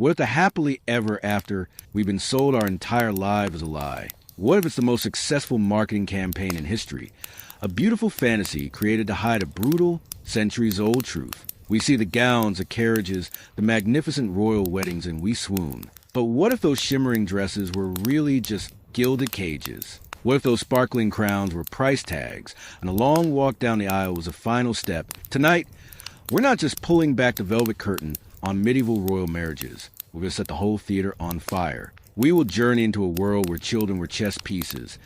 What if the happily ever after we've been sold our entire life is a lie? What if it's the most successful marketing campaign in history? A beautiful fantasy created to hide a brutal, centuries-old truth. We see the gowns, the carriages, the magnificent royal weddings, and we swoon. But what if those shimmering dresses were really just gilded cages? What if those sparkling crowns were price tags, and a long walk down the aisle was a final step? Tonight, we're not just pulling back the velvet curtain on medieval royal marriages. We're going to set the whole theater on fire. We will journey into a world where children were chess pieces.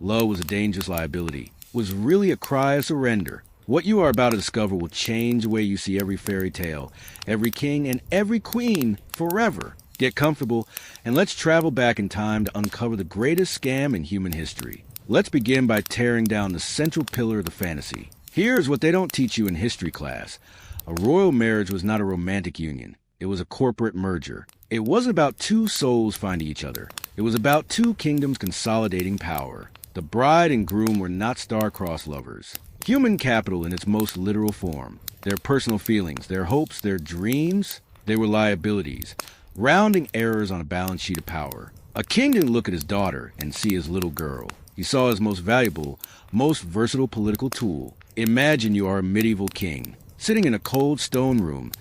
Love was a dangerous liability. Was really a cry of surrender. What you are about to discover will change the way you see every fairy tale, every king, and every queen forever. Get comfortable, and let's travel back in time to uncover the greatest scam in human history. Let's begin by tearing down the central pillar of the fantasy. Here's what they don't teach you in history class. A royal marriage was not a romantic union. It was a corporate merger. It wasn't about two souls finding each other. It was about two kingdoms consolidating power. The bride and groom were not star-crossed lovers. Human capital in its most literal form. Their personal feelings, their hopes, their dreams, they were liabilities. Rounding errors on a balance sheet of power. A king didn't look at his daughter and see his little girl. He saw his most valuable, most versatile political tool. Imagine you are a medieval king, sitting in a cold stone room,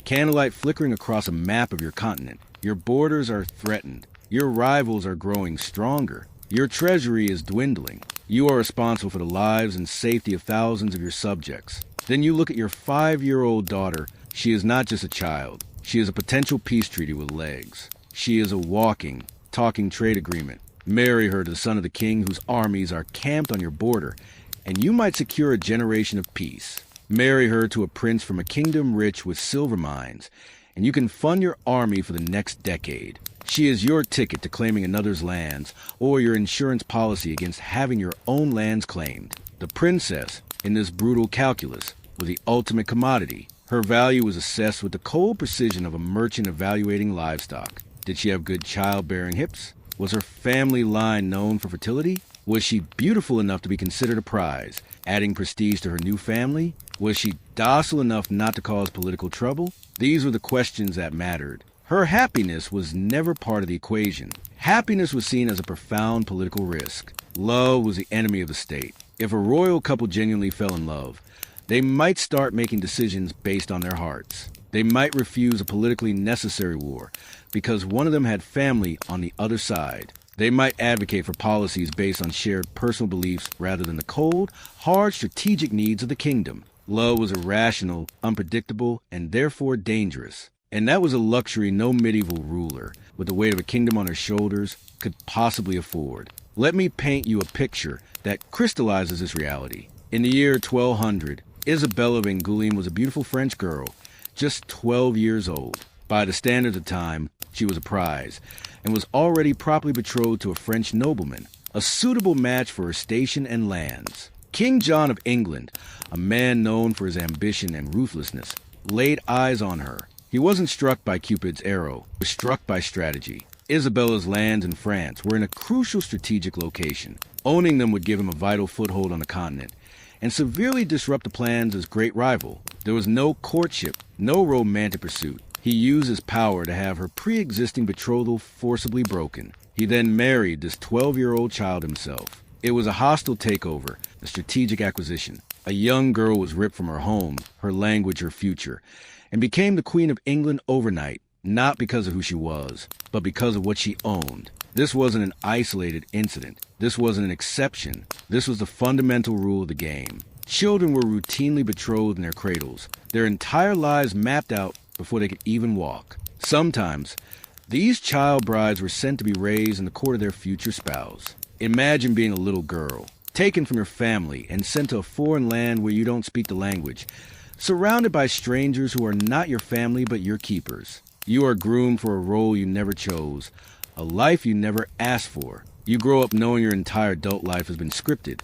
candlelight flickering across a map of your continent. Your borders are threatened. Your rivals are growing stronger. Your treasury is dwindling. You are responsible for the lives and safety of thousands of your subjects. Then you look at your 5-year-old daughter. She is not just a child. She is a potential peace treaty with legs. She is a walking, talking trade agreement. Marry her to the son of the king whose armies are camped on your border, and you might secure a generation of peace. Marry her to a prince from a kingdom rich with silver mines, and you can fund your army for the next decade. She is your ticket to claiming another's lands, or your insurance policy against having your own lands claimed. The princess, in this brutal calculus, was the ultimate commodity. Her value was assessed with the cold precision of a merchant evaluating livestock. Did she have good childbearing hips? Was her family line known for fertility? Was she beautiful enough to be considered a prize, adding prestige to her new family? Was she docile enough not to cause political trouble? These were the questions that mattered. Her happiness was never part of the equation. Happiness was seen as a profound political risk. Love was the enemy of the state. If a royal couple genuinely fell in love, they might start making decisions based on their hearts. They might refuse a politically necessary war because one of them had family on the other side. They might advocate for policies based on shared personal beliefs rather than the cold, hard strategic needs of the kingdom. Love was irrational, unpredictable, and therefore dangerous. And that was a luxury no medieval ruler, with the weight of a kingdom on her shoulders, could possibly afford. Let me paint you a picture that crystallizes this reality. In the year 1200, Isabella of Angoulême was a beautiful French girl, just 12 years old. By the standards of the time, she was a prize, and was already properly betrothed to a French nobleman, a suitable match for her station and lands. King John of England, a man known for his ambition and ruthlessness, laid eyes on her. He wasn't struck by Cupid's arrow, but struck by strategy. Isabella's lands in France were in a crucial strategic location. Owning them would give him a vital foothold on the continent, and severely disrupt the plans of his great rival. There was no courtship, no romantic pursuit. He used his power to have her pre-existing betrothal forcibly broken. He then married this 12-year-old child himself. It was a hostile takeover, a strategic acquisition. A young girl was ripped from her home, her language, her future, and became the Queen of England overnight, not because of who she was, but because of what she owned. This wasn't an isolated incident. This wasn't an exception. This was the fundamental rule of the game. Children were routinely betrothed in their cradles, their entire lives mapped out before they could even walk. Sometimes, these child brides were sent to be raised in the court of their future spouse. Imagine being a little girl, taken from your family and sent to a foreign land where you don't speak the language, surrounded by strangers who are not your family but your keepers. You are groomed for a role you never chose, a life you never asked for. You grow up knowing your entire adult life has been scripted,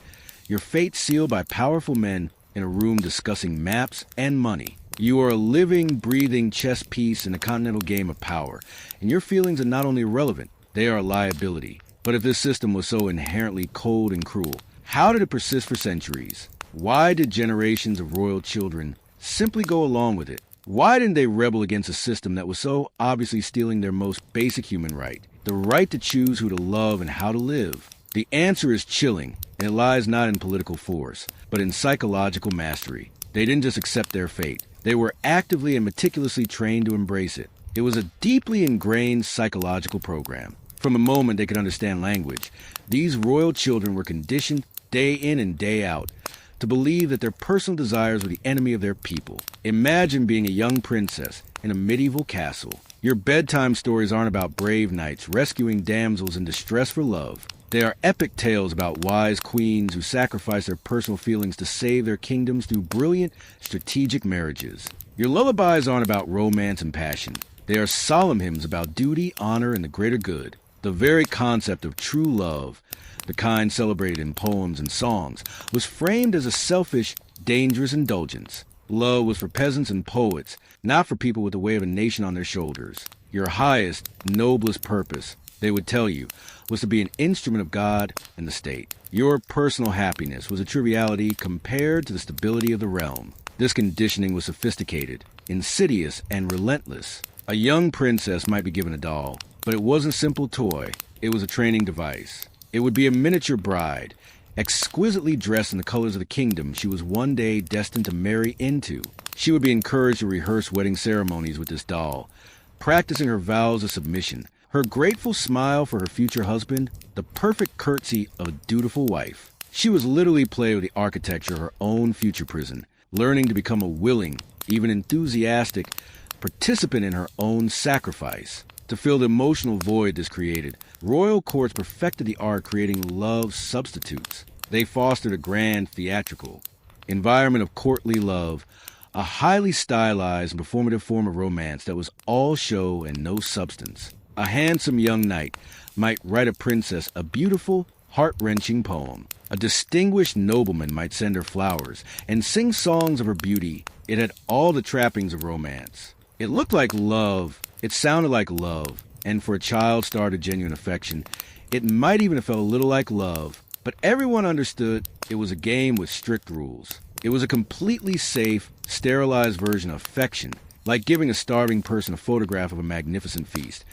your fate sealed by powerful men in a room discussing maps and money. You are a living, breathing chess piece in a continental game of power, and your feelings are not only irrelevant, they are a liability. But if this system was so inherently cold and cruel, how did it persist for centuries? Why did generations of royal children simply go along with it? Why didn't they rebel against a system that was so obviously stealing their most basic human right, the right to choose who to love and how to live? The answer is chilling, and it lies not in political force, but in psychological mastery. They didn't just accept their fate. They were actively and meticulously trained to embrace it. It was a deeply ingrained psychological program. From the moment they could understand language, these royal children were conditioned day in and day out to believe that their personal desires were the enemy of their people. Imagine being a young princess in a medieval castle. Your bedtime stories aren't about brave knights rescuing damsels in distress for love. They are epic tales about wise queens who sacrifice their personal feelings to save their kingdoms through brilliant, strategic marriages. Your lullabies aren't about romance and passion. They are solemn hymns about duty, honor, and the greater good. The very concept of true love, the kind celebrated in poems and songs, was framed as a selfish, dangerous indulgence. Love was for peasants and poets, not for people with the weight of a nation on their shoulders. Your highest, noblest purpose, they would tell you, was to be an instrument of God and the state. Your personal happiness was a triviality compared to the stability of the realm. This conditioning was sophisticated, insidious, and relentless. A young princess might be given a doll, but it wasn't a simple toy. It was a training device. It would be a miniature bride, exquisitely dressed in the colors of the kingdom she was one day destined to marry into. She would be encouraged to rehearse wedding ceremonies with this doll, practicing her vows of submission, her grateful smile for her future husband, the perfect curtsy of a dutiful wife. She was literally playing with the architecture of her own future prison, learning to become a willing, even enthusiastic, participant in her own sacrifice. To fill the emotional void this created, royal courts perfected the art creating love substitutes. They fostered a grand theatrical environment of courtly love, a highly stylized and performative form of romance that was all show and no substance. A handsome young knight might write a princess a beautiful, heart-wrenching poem. A distinguished nobleman might send her flowers and sing songs of her beauty. It had all the trappings of romance. It looked like love. It sounded like love. And for a child starred to genuine affection, it might even have felt a little like love. But everyone understood it was a game with strict rules. It was a completely safe, sterilized version of affection, like giving a starving person a photograph of a magnificent feast.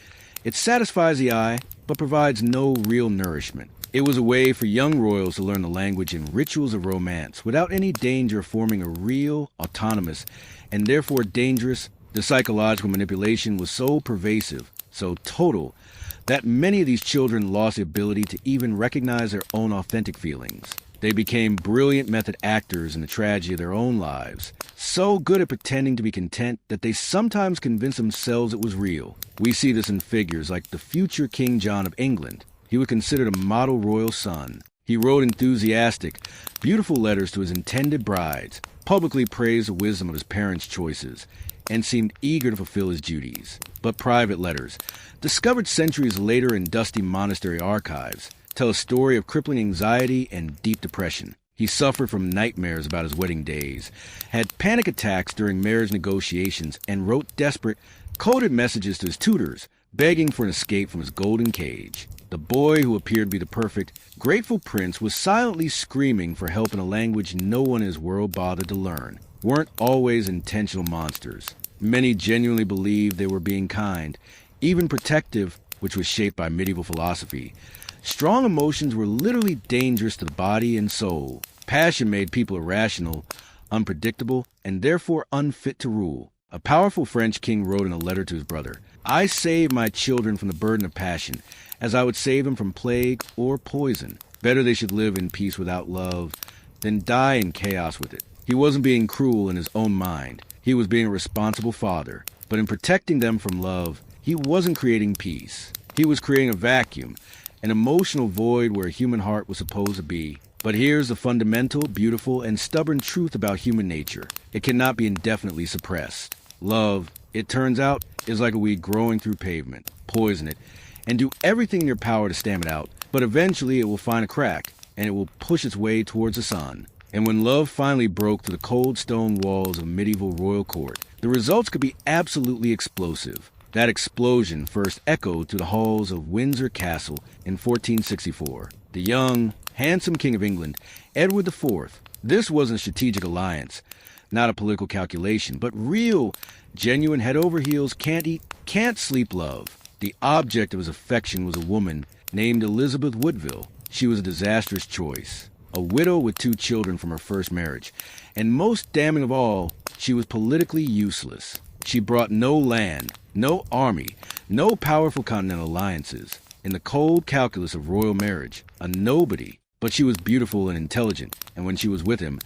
It satisfies the eye, but provides no real nourishment. It was a way for young royals to learn the language and rituals of romance without any danger of forming a real, autonomous, and therefore dangerous. The psychological manipulation was so pervasive, so total, that many of these children lost the ability to even recognize their own authentic feelings. They became brilliant method actors in the tragedy of their own lives, so good at pretending to be content that they sometimes convinced themselves it was real. We see this in figures like the future King John of England. He was considered a model royal son. He wrote enthusiastic, beautiful letters to his intended brides, publicly praised the wisdom of his parents' choices, and seemed eager to fulfill his duties. But private letters, discovered centuries later in dusty monastery archives, tell a story of crippling anxiety and deep depression. He suffered from nightmares about his wedding days, had panic attacks during marriage negotiations, and wrote desperate, coded messages to his tutors, begging for an escape from his golden cage. The boy who appeared to be the perfect, grateful prince was silently screaming for help in a language no one in his world bothered to learn. Weren't always intentional monsters. Many genuinely believed they were being kind, even protective, which was shaped by medieval philosophy. Strong emotions were literally dangerous to the body and soul. Passion made people irrational, unpredictable, and therefore unfit to rule. A powerful French king wrote in a letter to his brother, "I save my children from the burden of passion, as I would save them from plague or poison. Better they should live in peace without love than die in chaos with it." He wasn't being cruel in his own mind. He was being a responsible father. But in protecting them from love, he wasn't creating peace. He was creating a vacuum, an emotional void where a human heart was supposed to be. But here's the fundamental, beautiful, and stubborn truth about human nature. It cannot be indefinitely suppressed. Love, it turns out, is like a weed growing through pavement. Poison it, and do everything in your power to stamp it out. But eventually it will find a crack, and it will push its way towards the sun. And when love finally broke through the cold stone walls of medieval royal court, the results could be absolutely explosive. That explosion first echoed to the halls of Windsor Castle in 1464. The young, handsome King of England, Edward IV. This wasn't a strategic alliance. not a political calculation, but real, genuine head-over-heels, can't-eat, can't-sleep love. The object of his affection was a woman named Elizabeth Woodville. She was a disastrous choice, a widow with 2 children from her first marriage, and most damning of all, she was politically useless. She brought no land, no army, no powerful continental alliances. In the cold calculus of royal marriage, a nobody, but she was beautiful and intelligent, and when she was with him,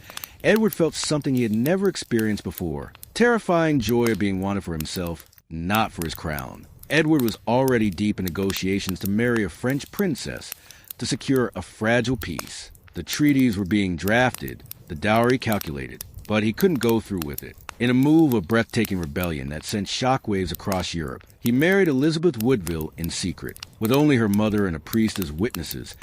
Edward felt something he had never experienced before, terrifying joy of being wanted for himself, not for his crown. Edward was already deep in negotiations to marry a French princess to secure a fragile peace. The treaties were being drafted, the dowry calculated, but he couldn't go through with it. In a move of breathtaking rebellion that sent shockwaves across Europe, he married Elizabeth Woodville in secret. With only her mother and a priest as witnesses,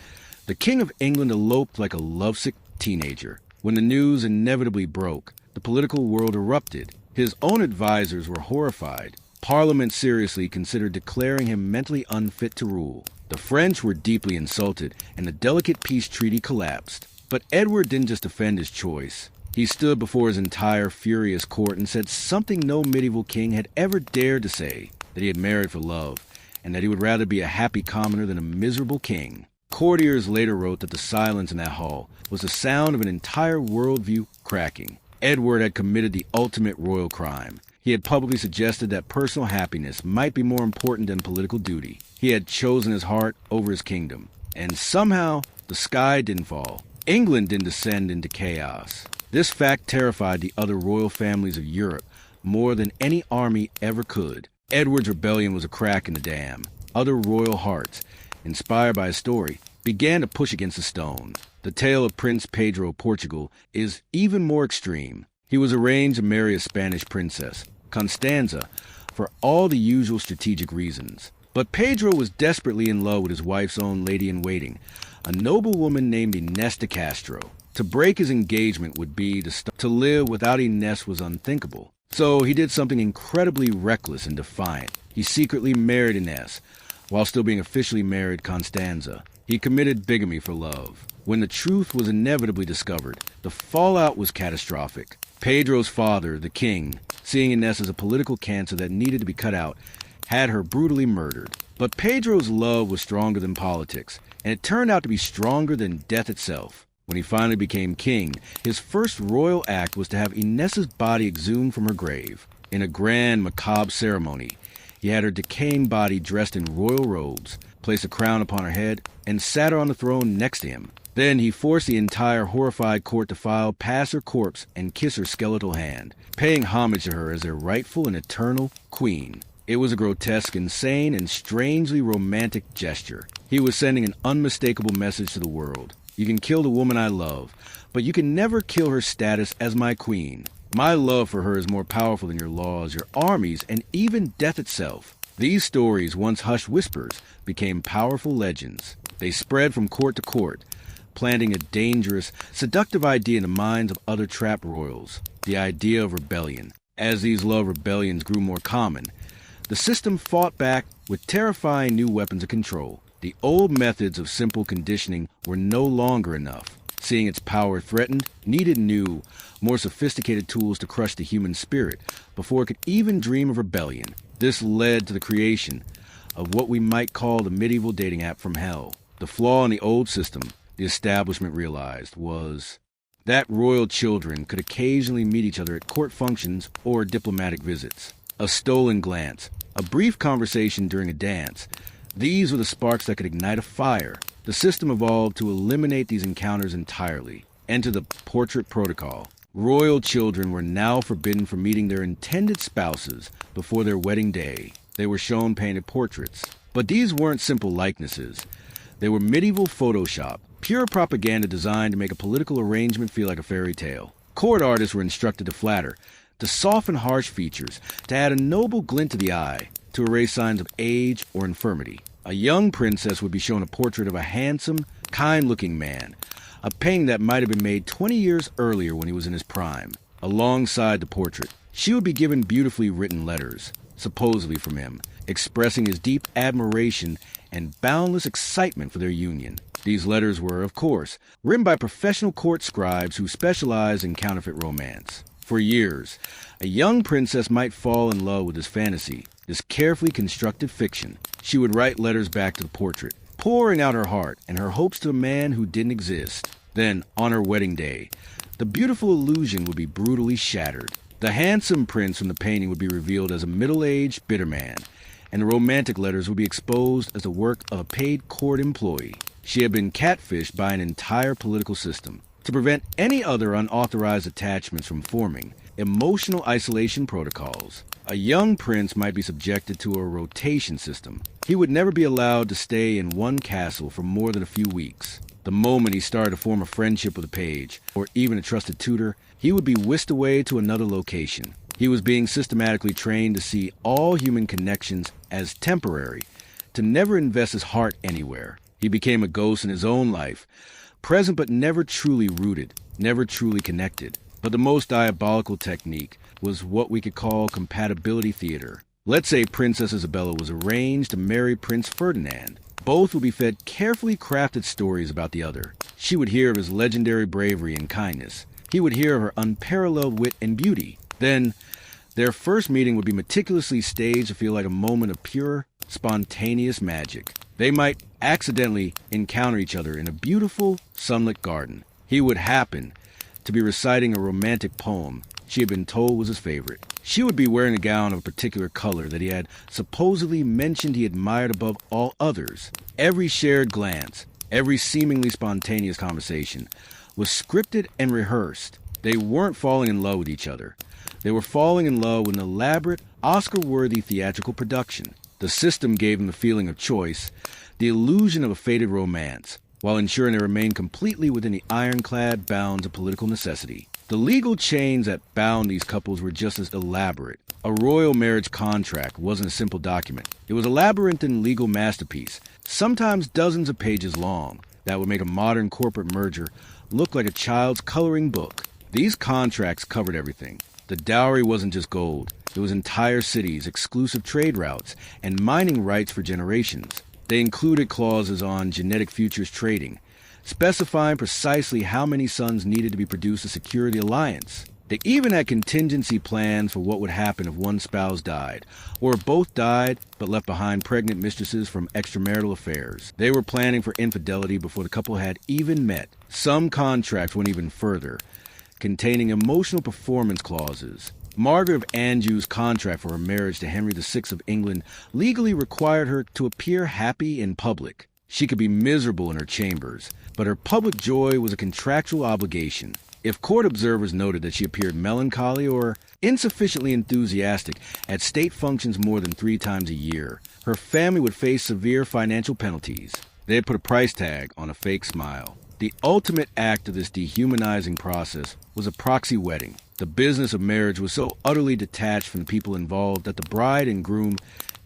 the King of England eloped like a lovesick teenager. When the news inevitably broke, the political world erupted. His own advisors were horrified. Parliament seriously considered declaring him mentally unfit to rule. The French were deeply insulted, and the delicate peace treaty collapsed. But Edward didn't just defend his choice. He stood before his entire furious court and said something no medieval king had ever dared to say, that he had married for love, and that he would rather be a happy commoner than a miserable king. Courtiers later wrote that the silence in that hall was the sound of an entire worldview cracking. Edward had committed the ultimate royal crime. He had publicly suggested that personal happiness might be more important than political duty. He had chosen his heart over his kingdom. And somehow, the sky didn't fall. England didn't descend into chaos. This fact terrified the other royal families of Europe more than any army ever could. Edward's rebellion was a crack in the dam. Other royal hearts, inspired by his story, began to push against the stone. The tale of Prince Pedro of Portugal is even more extreme. He was arranged to marry a Spanish princess, Constanza, for all the usual strategic reasons. But Pedro was desperately in love with his wife's own lady-in-waiting, a noblewoman named Inés de Castro. To break his engagement would be to live without Inés was unthinkable. So he did something incredibly reckless and defiant. He secretly married Inés, while still being officially married Constanza. He committed bigamy for love. When the truth was inevitably discovered, the fallout was catastrophic. Pedro's father, the king, seeing Inés as a political cancer that needed to be cut out, had her brutally murdered. But Pedro's love was stronger than politics, and it turned out to be stronger than death itself. When he finally became king, his first royal act was to have Inés's body exhumed from her grave. In a grand, macabre ceremony, he had her decaying body dressed in royal robes, placed a crown upon her head, and sat her on the throne next to him. Then he forced the entire horrified court to file past her corpse and kiss her skeletal hand, paying homage to her as their rightful and eternal queen. It was a grotesque, insane, and strangely romantic gesture. He was sending an unmistakable message to the world. You can kill the woman I love, but you can never kill her status as my queen. My love for her is more powerful than your laws, your armies, and even death itself. These stories, once hushed whispers, became powerful legends. They spread from court to court, planting a dangerous, seductive idea in the minds of other trapped royals, the idea of rebellion. As these love rebellions grew more common, the system fought back with terrifying new weapons of control. The old methods of simple conditioning were no longer enough. Seeing its power threatened, needed new, more sophisticated tools to crush the human spirit before it could even dream of rebellion. This led to the creation of what we might call the medieval dating app from hell. The flaw in the old system, the establishment realized, was that royal children could occasionally meet each other at court functions or diplomatic visits. A stolen glance, a brief conversation during a dance, these were the sparks that could ignite a fire. The system evolved to eliminate these encounters entirely. Enter the portrait protocol. Royal children were now forbidden from meeting their intended spouses before their wedding day. They were shown painted portraits. But these weren't simple likenesses. They were medieval Photoshop, pure propaganda designed to make a political arrangement feel like a fairy tale. Court artists were instructed to flatter, to soften harsh features, to add a noble glint to the eye, to erase signs of age or infirmity. A young princess would be shown a portrait of a handsome, kind-looking man, a painting that might have been made 20 years earlier when he was in his prime. Alongside the portrait, she would be given beautifully written letters, supposedly from him, expressing his deep admiration and boundless excitement for their union. These letters were, of course, written by professional court scribes who specialized in counterfeit romance. For years, a young princess might fall in love with this fantasy, this carefully constructed fiction. She would write letters back to the portrait, pouring out her heart and her hopes to a man who didn't exist. Then, on her wedding day, the beautiful illusion would be brutally shattered. The handsome prince from the painting would be revealed as a middle-aged, bitter man, and the romantic letters would be exposed as the work of a paid court employee. She had been catfished by an entire political system. To prevent any other unauthorized attachments from forming, emotional isolation protocols. A young prince might be subjected to a rotation system. He would never be allowed to stay in one castle for more than a few weeks. The moment he started to form a friendship with a page, or even a trusted tutor, he would be whisked away to another location. He was being systematically trained to see all human connections as temporary, to never invest his heart anywhere. He became a ghost in his own life, present but never truly rooted, never truly connected. But the most diabolical technique was what we could call compatibility theater. Let's say Princess Isabella was arranged to marry Prince Ferdinand. Both would be fed carefully crafted stories about the other. She would hear of his legendary bravery and kindness. He would hear of her unparalleled wit and beauty. Then, their first meeting would be meticulously staged to feel like a moment of pure, spontaneous magic. They might accidentally encounter each other in a beautiful, sunlit garden. He would happen to be reciting a romantic poem she had been told was his favorite. She would be wearing a gown of a particular color that he had supposedly mentioned he admired above all others. Every shared glance, every seemingly spontaneous conversation was scripted and rehearsed. They weren't falling in love with each other. They were falling in love with an elaborate, Oscar-worthy theatrical production. The system gave them the feeling of choice, the illusion of a fated romance, while ensuring they remained completely within the ironclad bounds of political necessity. The legal chains that bound these couples were just as elaborate. A royal marriage contract wasn't a simple document. It was a labyrinthine legal masterpiece, sometimes dozens of pages long, that would make a modern corporate merger look like a child's coloring book. These contracts covered everything. The dowry wasn't just gold. It was entire cities, exclusive trade routes, and mining rights for generations. They included clauses on genetic futures trading, specifying precisely how many sons needed to be produced to secure the alliance. They even had contingency plans for what would happen if one spouse died, or if both died but left behind pregnant mistresses from extramarital affairs. They were planning for infidelity before the couple had even met. Some contracts went even further, containing emotional performance clauses. Margaret of Anjou's contract for her marriage to Henry VI of England legally required her to appear happy in public. She could be miserable in her chambers, but her public joy was a contractual obligation. If court observers noted that she appeared melancholy or insufficiently enthusiastic at state functions more than 3 times a year, her family would face severe financial penalties. They had put a price tag on a fake smile. The ultimate act of this dehumanizing process was a proxy wedding. The business of marriage was so utterly detached from the people involved that the bride and groom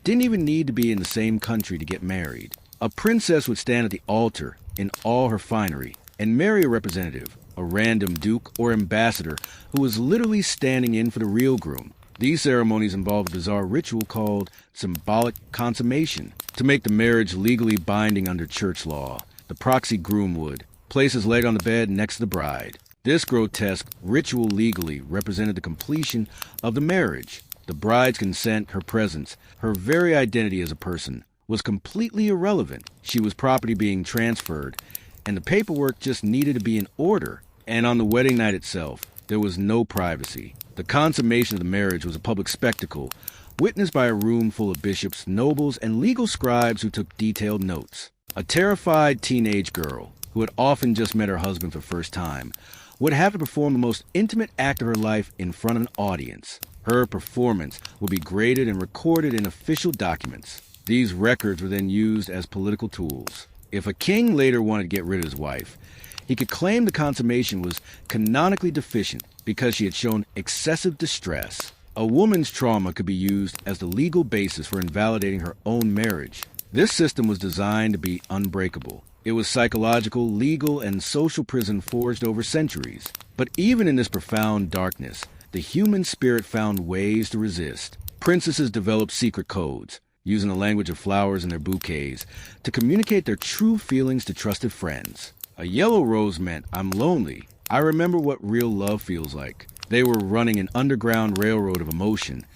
didn't even need to be in the same country to get married. A princess would stand at the altar in all her finery and marry a representative, a random duke or ambassador who was literally standing in for the real groom. These ceremonies involved a bizarre ritual called symbolic consummation. To make the marriage legally binding under church law, the proxy groom would place his leg on the bed next to the bride. This grotesque ritual legally represented the completion of the marriage. The bride's consent, her presence, her very identity as a person, was completely irrelevant. She was property being transferred, and the paperwork just needed to be in order. And on the wedding night itself, there was no privacy. The consummation of the marriage was a public spectacle, witnessed by a room full of bishops, nobles, and legal scribes who took detailed notes. A terrified teenage girl, who had often just met her husband for the first time, would have to perform the most intimate act of her life in front of an audience. Her performance would be graded and recorded in official documents. These records were then used as political tools. If a king later wanted to get rid of his wife, he could claim the consummation was canonically deficient because she had shown excessive distress. A woman's trauma could be used as the legal basis for invalidating her own marriage. This system was designed to be unbreakable. It was psychological, legal, and social prison forged over centuries. But even in this profound darkness, the human spirit found ways to resist. Princesses developed secret codes, using the language of flowers in their bouquets, to communicate their true feelings to trusted friends. A yellow rose meant, "I'm lonely. I remember what real love feels like." They were running an underground railroad of emotion,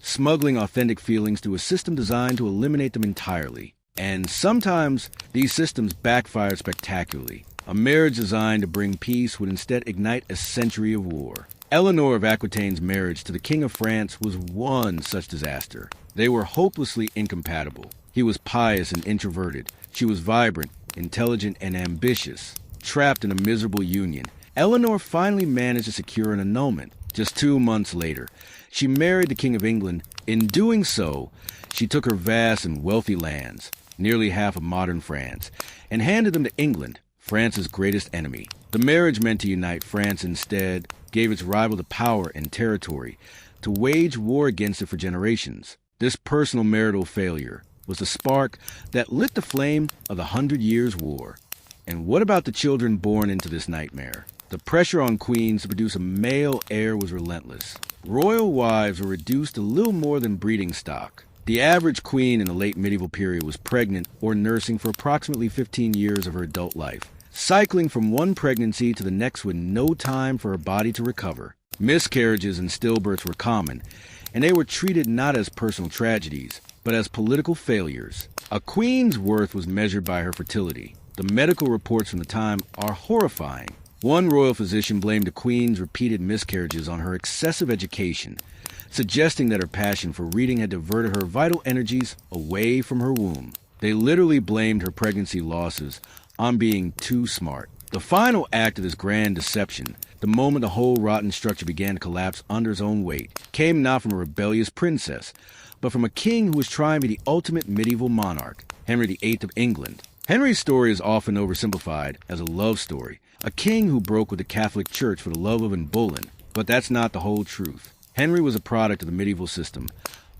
smuggling authentic feelings through a system designed to eliminate them entirely. And sometimes these systems backfired spectacularly. A marriage designed to bring peace would instead ignite a century of war. Eleanor of Aquitaine's marriage to the King of France was one such disaster. They were hopelessly incompatible. He was pious and introverted. She was vibrant, intelligent, and ambitious. Trapped in a miserable union, Eleanor finally managed to secure an annulment. Just 2 months later, she married the King of England. In doing so, she took her vast and wealthy lands, nearly half of modern France, and handed them to England, France's greatest enemy. The marriage meant to unite France instead gave its rival the power and territory to wage war against it for generations. This personal marital failure was the spark that lit the flame of the 100 Years' War. And what about the children born into this nightmare? The pressure on queens to produce a male heir was relentless. Royal wives were reduced to little more than breeding stock. The average queen in the late medieval period was pregnant or nursing for approximately 15 years of her adult life, cycling from one pregnancy to the next with no time for her body to recover. Miscarriages and stillbirths were common, and they were treated not as personal tragedies, but as political failures. A queen's worth was measured by her fertility. The medical reports from the time are horrifying. One royal physician blamed the queen's repeated miscarriages on her excessive education, suggesting that her passion for reading had diverted her vital energies away from her womb. They literally blamed her pregnancy losses on being too smart. The final act of this grand deception, the moment the whole rotten structure began to collapse under its own weight, came not from a rebellious princess, but from a king who was trying to be the ultimate medieval monarch, Henry VIII of England. Henry's story is often oversimplified as a love story, a king who broke with the Catholic Church for the love of Anne Boleyn, but that's not the whole truth. Henry was a product of the medieval system,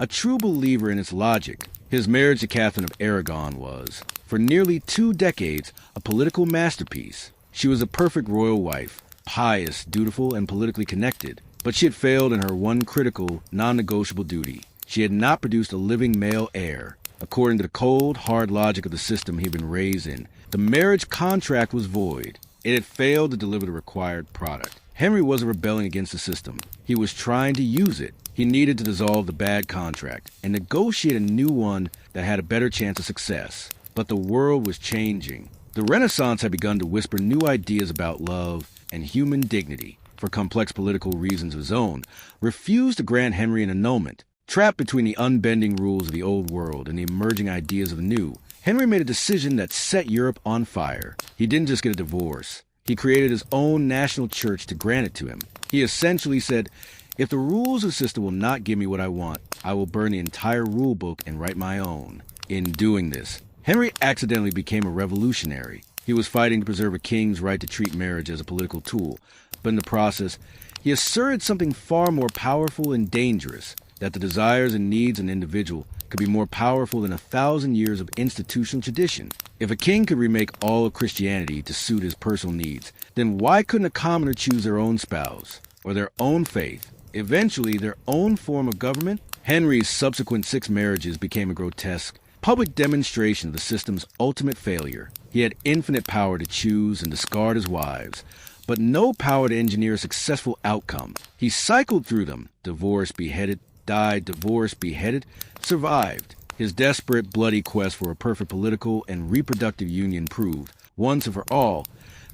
a true believer in its logic. His marriage to Catherine of Aragon was, for nearly 2 decades, a political masterpiece. She was a perfect royal wife, pious, dutiful, and politically connected, but she had failed in her one critical, non-negotiable duty. She had not produced a living male heir. According to the cold, hard logic of the system he had been raised in, the marriage contract was void. It had failed to deliver the required product. Henry wasn't rebelling against the system. He was trying to use it. He needed to dissolve the bad contract and negotiate a new one that had a better chance of success. But the world was changing. The Renaissance had begun to whisper new ideas about love and human dignity. For complex political reasons of his own, refused to grant Henry an annulment. Trapped between the unbending rules of the old world and the emerging ideas of the new, Henry made a decision that set Europe on fire. He didn't just get a divorce. He created his own national church to grant it to him. He essentially said, if the rules of the system will not give me what I want, I will burn the entire rule book and write my own. In doing this, Henry accidentally became a revolutionary. He was fighting to preserve a king's right to treat marriage as a political tool, but in the process, he asserted something far more powerful and dangerous, that the desires and needs of an individual could be more powerful than 1,000 years of institutional tradition. If a king could remake all of Christianity to suit his personal needs, then why couldn't a commoner choose their own spouse, or their own faith, eventually their own form of government? Henry's subsequent 6 marriages became a grotesque, public demonstration of the system's ultimate failure. He had infinite power to choose and discard his wives, but no power to engineer a successful outcome. He cycled through them, divorced, beheaded, died, divorced, beheaded, survived. His desperate, bloody quest for a perfect political and reproductive union proved, once and for all,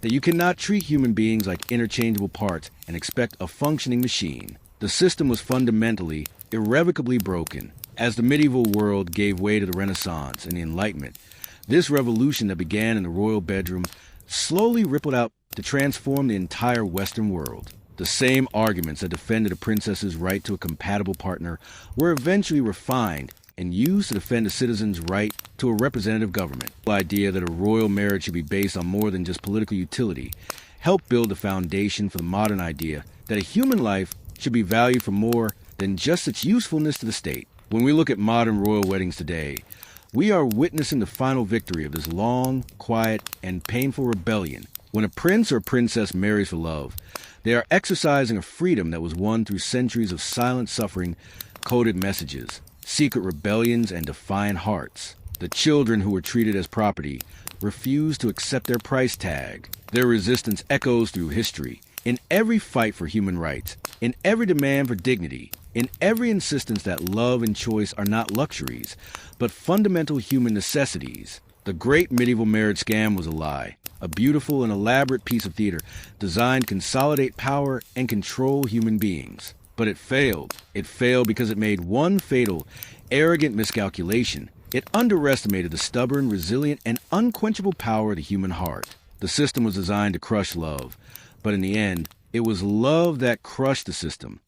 that you cannot treat human beings like interchangeable parts and expect a functioning machine. The system was fundamentally, irrevocably broken. As the medieval world gave way to the Renaissance and the Enlightenment, this revolution that began in the royal bedroom slowly rippled out to transform the entire Western world. The same arguments that defended a princess's right to a compatible partner were eventually refined and used to defend a citizen's right to a representative government. The idea that a royal marriage should be based on more than just political utility helped build the foundation for the modern idea that a human life should be valued for more than just its usefulness to the state. When we look at modern royal weddings today, we are witnessing the final victory of this long, quiet, and painful rebellion. When a prince or princess marries for love, they are exercising a freedom that was won through centuries of silent suffering, coded messages, secret rebellions, and defiant hearts. The children who were treated as property refused to accept their price tag. Their resistance echoes through history, In every fight for human rights, in every demand for dignity, in every insistence that love and choice are not luxuries, but fundamental human necessities, the great medieval marriage scam was a lie, a beautiful and elaborate piece of theater designed to consolidate power and control human beings. But it failed. It failed because it made one fatal, arrogant miscalculation. It underestimated the stubborn, resilient, and unquenchable power of the human heart. The system was designed to crush love, but in the end, it was love that crushed the system.